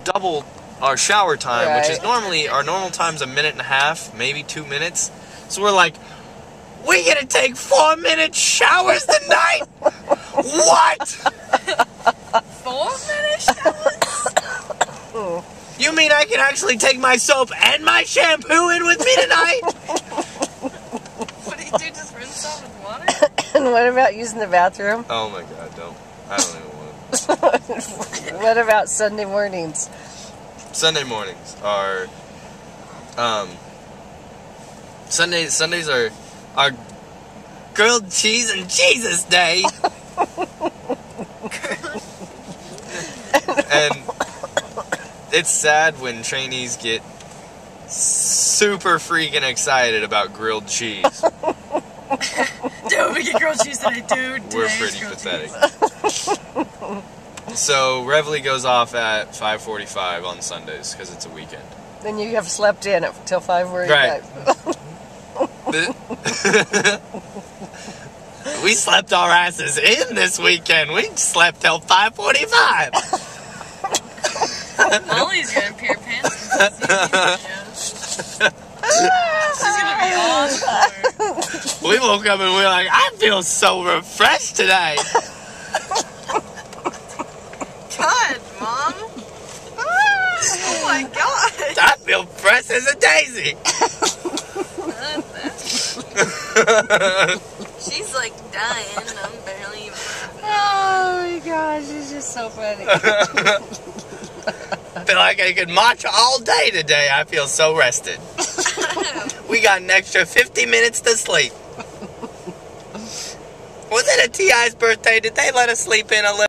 double our shower time, Right. which is normally, our normal time's a minute and a half, maybe 2 minutes. So we're like, we gonna take 4-minute showers tonight? What? 4-minute showers? You mean I can actually take my soap and my shampoo in with me tonight? What do you do, just rinse off with water? And what about using the bathroom? Oh my god, I don't even want to. What about Sunday mornings? Sunday mornings are, Sundays are grilled cheese and Jesus day. And it's sad when trainees get super freaking excited about grilled cheese. Dude, we get grilled cheese today, dude. We're pretty pathetic. So Reveille goes off at 5:45 on Sundays because it's a weekend. Then you have slept in until 5:45. Right. We slept our asses in this weekend. We slept till 5:45. Molly's gonna pee her pants in She's gonna be on the floor. We woke up and we were like, I feel so refreshed today. God, Mom. Oh my God. I feel fresh as a daisy. She's like dying and I'm barely even. Oh my gosh, it's just so funny. I feel like I could march all day today. I feel so rested. We got an extra 50 minutes to sleep. Was it a T.I.'s birthday? Did they let us sleep in a little?